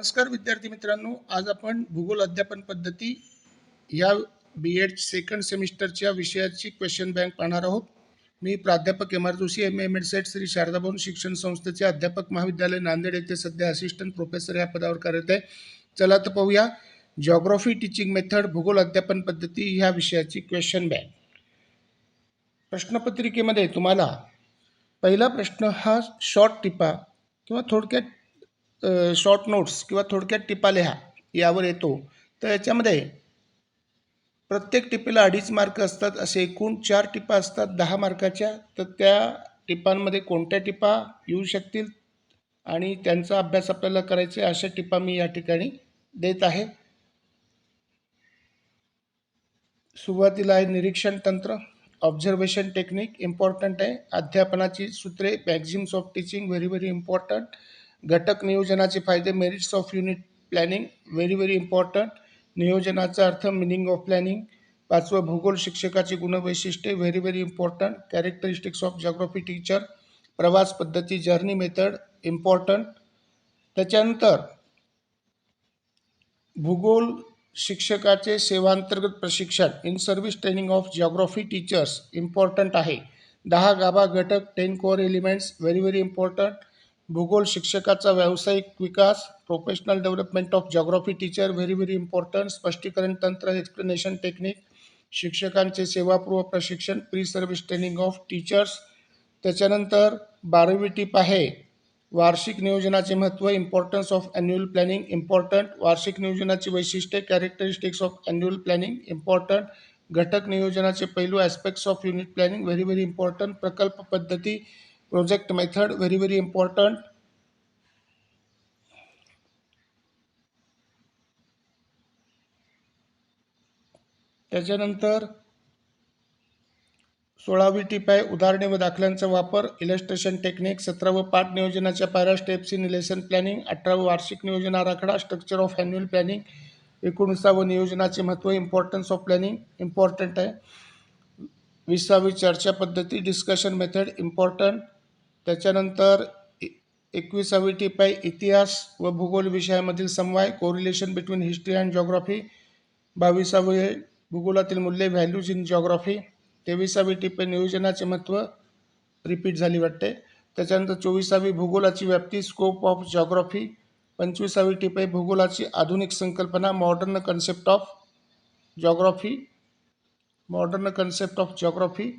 नमस्कार विद्यार्थी मित्रांनो, आज आपण भूगोल अध्यापन पद्धती या बी.एड सेकंड सेमिस्टरच्या विषयाची क्वेश्चन बँक पाहणार आहोत. मी प्राध्यापक M R Joshi MA. SET Shri Sharadabhavan शिक्षण संस्थेचे अध्यापक महाविद्यालय नांदेड येथे सध्या असिस्टंट प्रोफेसर या पदावर कार्यरत आहे. चला तर पाहूया जिओग्राफी टीचिंग मेथड भूगोल अध्यापन पद्धती ह्या विषयाची क्वेश्चन बँक. प्रश्नपत्रिकेमध्ये तुम्हाला पहिला प्रश्न हा शॉर्ट टिपा किंवा थोडक्यात शॉर्ट नोट्स किंवा थोडक्यात टिपा लिहा यावर येतो. तर याच्यामध्ये प्रत्येक टिपेला 2.5 मार्क असतात. असे एकूण 4 टिपा असतात 10 मार्काच्या. तर त्या टिपांमध्ये कोणत्या टिपा येऊ शकतील आणि त्यांचा अभ्यास आपल्याला करायचा आहे अशा टिपा मी या ठिकाणी देत आहे. सुरुवातीला आहे निरीक्षण तंत्र, ऑब्झर्वेशन टेक्निक इम्पॉर्टंट आहे. अध्यापनाची सूत्रे, maxims of teaching very very important. घटक नियोजनाचे फायदे, merits of unit planning very very important. नियोजनाचा अर्थ, मिनिंग ऑफ प्लॅनिंग. 5वं भूगोल शिक्षकाची गुणवैशिष्ट्ये very very important. Characteristics of geography teacher, प्रवास पद्धती जर्नी मेथड इम्पॉर्टंट. त्याच्यानंतर भूगोल शिक्षकाचे सेवांतर्गत प्रशिक्षण in service training of geography teachers important आहे. 10 गाभा घटक 10 core elements very very important. भूगोल शिक्षकाचा व्यावसायिक विकास, professional development of geography teacher very very important. स्पष्टीकरण तंत्र, एक्सप्लेनेशन टेक्निक, शिक्षकांचे सेवापूर्व प्रशिक्षण, pre service training of teachers. त्याच्यानंतर 12वी टिप आहे वार्षिक नियोजनाचे महत्त्व, importance of annual planning important. वार्षिक नियोजनाची वैशिष्ट्ये, characteristics of annual planning important. घटक नियोजनाचे पैलू, aspects of unit planning very very important. प्रकल्प पद्धती, project method very very important. त्याच्यानंतर 16वी टिप आहे उदाहरणे व दाखल्यांचा वापर, इलस्ट्रेशन टेक्निक. 17वं पाठ नियोजनाच्या पायऱ्या, स्टेप्स इन लेसन प्लॅनिंग. 18वं वार्षिक नियोजन आराखडा, स्ट्रक्चर ऑफ ॲन्युअल प्लॅनिंग. 19वं नियोजनाचे महत्त्व, इम्पॉर्टन्स ऑफ प्लॅनिंग इम्पॉर्टंट आहे. 20वी चर्चा पद्धती, डिस्कशन मेथड इम्पॉर्टंट. त्याच्यानंतर 21वी टिप आहे इतिहास व भूगोल विषयामधील समवाय, correlation between history and geography. 22वे भूगोलातील मूल्ये, व्हॅल्यूज इन जिओग्राफी. 23वी टिप आहे नियोजनाचे महत्त्व, रिपीट झाली वाटते. त्याच्यानंतर 24वी भूगोलाची व्याप्ती, स्कोप ऑफ जिओग्राफी. 25वी टिप आहे भूगोलाची आधुनिक संकल्पना, modern concept of geography. Modern concept of geography.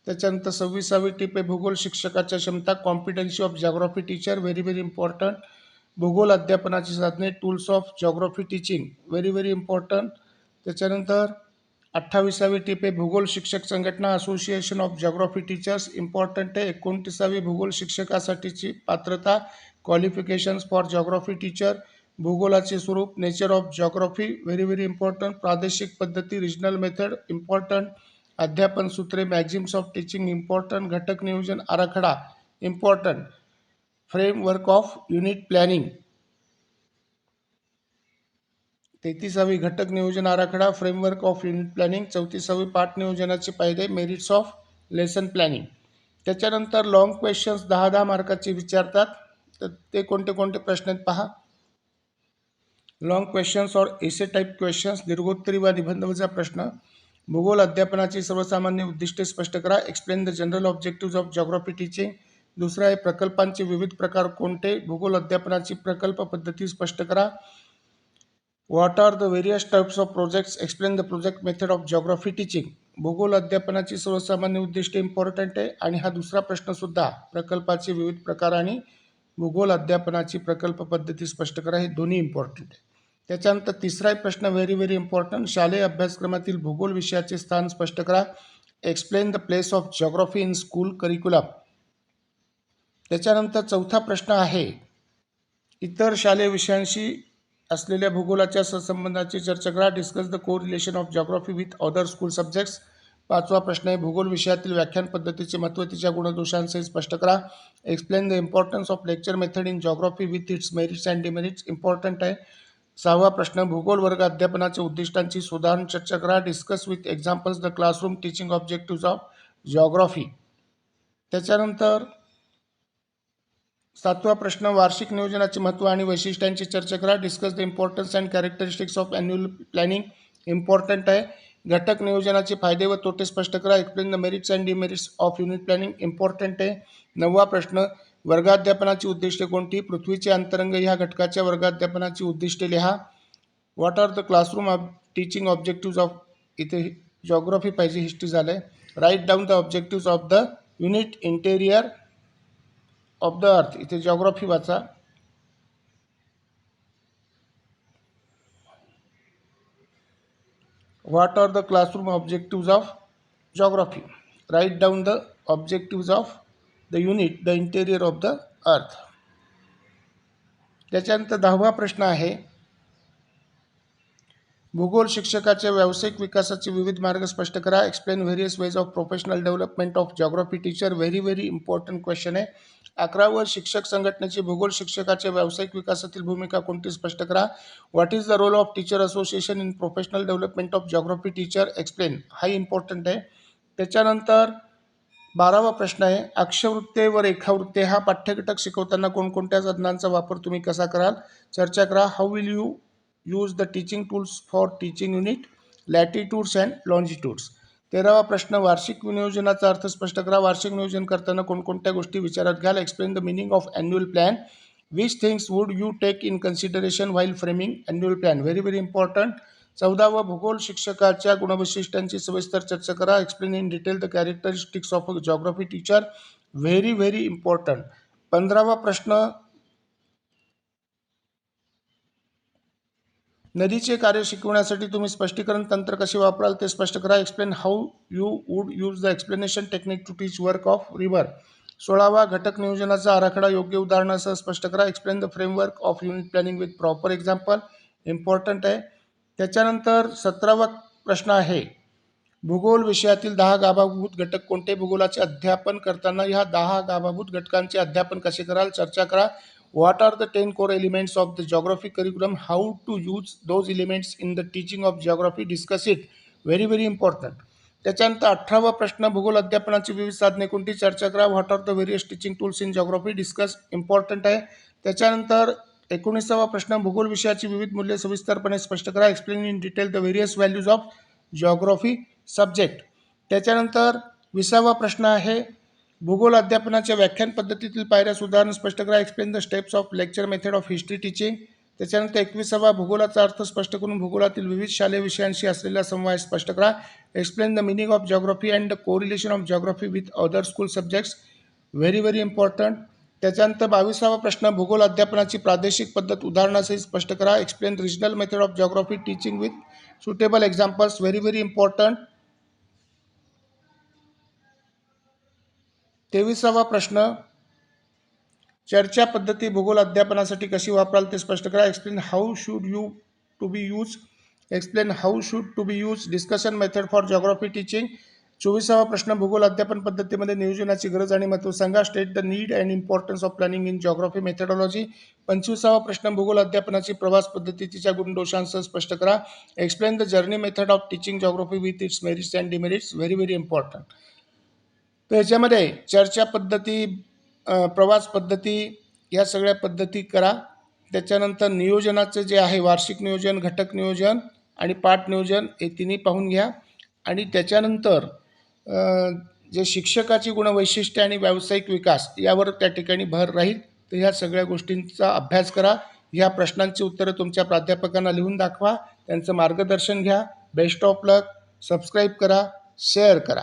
त्याच्यानंतर 26वी टिप आहे भूगोल शिक्षकाच्या क्षमता, competency of geography teacher very very important. भूगोल अध्यापनाची साधने, tools of geography teaching very very important. त्याच्यानंतर 28वी टिप आहे भूगोल शिक्षक संघटना, association of geography teachers important आहे. 29वी भूगोल शिक्षकासाठीची पात्रता, क्वालिफिकेशन्स फॉर जिओग्राफी टीचर. भूगोलाचे स्वरूप, nature of geography very very important. प्रादेशिक पद्धती, रिजनल मेथड इम्पॉर्टंट. अध्यापन सूत्रे, मॅक्झिम्स ऑफ टीचिंग इम्पॉर्टंट. घटक नियोजन आराखडा important. Framework of unit planning. 33वी घटक नियोजन आराखडा, फ्रेमवर्क ऑफ युनिट प्लॅनिंग. 34वी पाठ नियोजनाचे फायदे, मेरिट्स ऑफ लेसन प्लॅनिंग. त्याच्यानंतर लॉंग क्वेश्चन्स 10-10 मार्काचे विचारतात. तर ते कोणते कोणते प्रश्न आहेत पहा. लॉंग क्वेश्चन्स और एसे टाईप क्वेश्चन्स, दीर्घोत्तरी व निबंधवजा प्रश्न. भूगोल अध्यापनाची सर्वसामान्य उद्दिष्टे स्पष्ट करा. Explain the general objective of geography teaching. दुसरा आहे प्रकल्पांचे विविध प्रकार कोणते. भूगोल अध्यापनाची प्रकल्प पद्धती स्पष्ट करा. What are the various types of projects, explain the project method of geography teaching. भूगोल अध्यापनाची सर्वसामान्य उद्दिष्टे इम्पॉर्टंट आहे. आणि हा दुसरा प्रश्नसुद्धा प्रकल्पाचे विविध प्रकार आणि भूगोल अध्यापनाची प्रकल्प पद्धती स्पष्ट करा, हे दोन्ही इम्पॉर्टंट आहे. त्याच्यानंतर तिसरा प्रश्न व्हेरी व्हेरी इम्पॉर्टंट, शालेय अभ्यासक्रमातील भूगोल विषयाचे स्थान स्पष्ट करा. Explain the place of geography in school curriculum. त्याच्यानंतर चौथा प्रश्न आहे इतर शालेय विषयांशी असलेल्या भूगोलाच्या सहसंबंधाची चर्चा करा. Discuss the correlation of geography with other school subjects. 5वा प्रश्न आहे भूगोल विषयातील व्याख्यान पद्धतीचे महत्त्व, तिच्या गुणदोषांसहित स्पष्ट करा. Explain the importance of lecture method in geography with its merits and demerits important आहे. 6वा प्रश्न भूगोल वर्ग अध्यापनाच्या उद्दिष्टांची सुधारण चर्चा करा. Discuss with examples the classroom teaching objective of geography. त्याच्यानंतर 7वा प्रश्न, वार्षिक नियोजनाचे महत्त्व आणि वैशिष्ट्यांची चर्चा करा. Discuss the importance and characteristics of annual planning. Important आहे. घटक नियोजनाचे फायदे व तोटे स्पष्ट करा. Explain the merits and demerits of unit planning. Important आहे. 9वा प्रश्न, वर्गाध्यापनाची उद्दिष्टे कोणती? पृथ्वीचे अंतरंग ह्या घटकाच्या वर्गाध्यापनाची उद्दिष्टे लिहा. What are the classroom teaching objective of, इथे जॉग्राफी पाहिजे, हिस्ट्री झालंय. Write down the objective of the unit interior of the earth, इथे जॉग्राफी वाचा. What are the classroom objective of geography. Write down the objective of the unit the interior of the earth. त्याच्यानंतर 10वा प्रश्न आहे, भूगोल शिक्षकाच्या व्यावसायिक विकासाचे विविध मार्ग स्पष्ट करा. Explain various ways of professional development of geography teacher. Very important question आहे. 11वर शिक्षक संघटनेची भूगोल शिक्षकाच्या व्यावसायिक विकासातील भूमिका कोणती स्पष्ट करा. What is the role of teacher association in professional development of geography teacher. Explain. हा इम्पॉर्टंट आहे. त्याच्यानंतर 12वा प्रश्न आहे, अक्षवृत्ते व रेखावृत्ते हा पाठ्यघटक शिकवताना कोणकोणत्या साधनांचा वापर तुम्ही कसा कराल. चर्चा करा. How will you use the teaching tools for teaching unit, latitudes and longitudes. 13वा प्रश्न, वार्षिक नियोजनाचा अर्थ स्पष्ट करा. वार्षिक नियोजन करताना कोणकोणत्या गोष्टी विचारात घ्याल. Explain the meaning of annual plan. Which things would you take in consideration while framing annual plan. Very important. 14वा, भूगोल शिक्षकाच्या गुणवैशिष्ट्यांची सविस्तर चर्चा करा. Explain in detail the characteristics of a geography teacher. Very important. 15वा प्रश्न, नदीचे कार्य शिकवण्यासाठी तुम्ही स्पष्टीकरण तंत्र कसे वापराल ते स्पष्ट करा. Explain how you would use the explanation technique to teach work of river. 16वा, घटक नियोजनाचा आराखडा योग्य उदाहरणासह स्पष्ट करा. Explain the framework of unit planning with proper example. Important आहे. त्याच्यानंतर 17वा प्रश्न आहे, भूगोल विषयातील 10 गाभाभूत घटक कोणते. भूगोलाचे अध्यापन करताना ह्या 10 गाभाभूत घटकांचे अध्यापन कसे कराल. चर्चा करा. What are the 10 core elements of the geography curriculum? How to use those elements in the teaching of geography? Discuss it. Very important. त्याच्यानंतर 18वा प्रश्न, भूगोल अध्यापनाची विविध साधने कोणती. चर्चा करा. What are the various teaching tools in geography. Discuss. Important आहे. त्याच्यानंतर 19वा प्रश्न, भूगोल विषयाची विविध मूल्ये सविस्तरपणे स्पष्ट करा. Explain in detail the various values of geography subject. त्याच्यानंतर 20वा प्रश्न आहे, भूगोल अध्यापनाच्या व्याख्यान पद्धतीतील पायऱ्या सुधारण स्पष्ट करा. Explain the steps of lecture method of history teaching. त्याच्यानंतर 21वा, भूगोलाचा अर्थ स्पष्ट करून भूगोलातील विविध शालेय विषयांशी असलेला समवाय स्पष्ट करा. Explain the meaning of geography and the correlation of geography with other school subjects. Very important. त्याच्यानंतर 22वा प्रश्न, भूगोल अध्यापनाची प्रादेशिक पद्धत उदाहरणासहित स्पष्ट करा. Explain regional method of geography teaching with suitable examples. Very important. 23वा प्रश्न, चर्चा पद्धती भूगोल अध्यापनासाठी कशी वापराल ते स्पष्ट करा. Explain how should you to be use. Explain how should to be use. Discussion method for geography teaching. 24वा प्रश्न, भूगोल अध्यापन पद्धतीमध्ये नियोजनाची गरज आणि महत्त्व सांगा. State the need and importance of planning in geography methodology. 25वा प्रश्न, भूगोल अध्यापनाची प्रवास पद्धती तिच्या गुणदोषांसह स्पष्ट करा. Explain the journey method of teaching geography with its merits and demerits. Very important. तर याच्यामध्ये चर्चा पद्धती, प्रवास पद्धती, या सगळ्या पद्धती करा. त्याच्यानंतर नियोजनाचं जे आहे, वार्षिक नियोजन, घटक नियोजन आणि पाठ नियोजन, हे तिन्ही पाहून घ्या. आणि त्याच्यानंतर जे शिक्षकाची गुणवैशिष्ट्ये आणि व्यावसायिक विकास यावर त्या ठिकाणी भर राहील. तर ह्या सगळ्या गोष्टींचा अभ्यास करा. ह्या प्रश्नांची उत्तरं तुमच्या प्राध्यापकांना लिहून दाखवा. त्यांचं मार्गदर्शन घ्या. Best of luck. सबस्क्राईब करा, शेअर करा.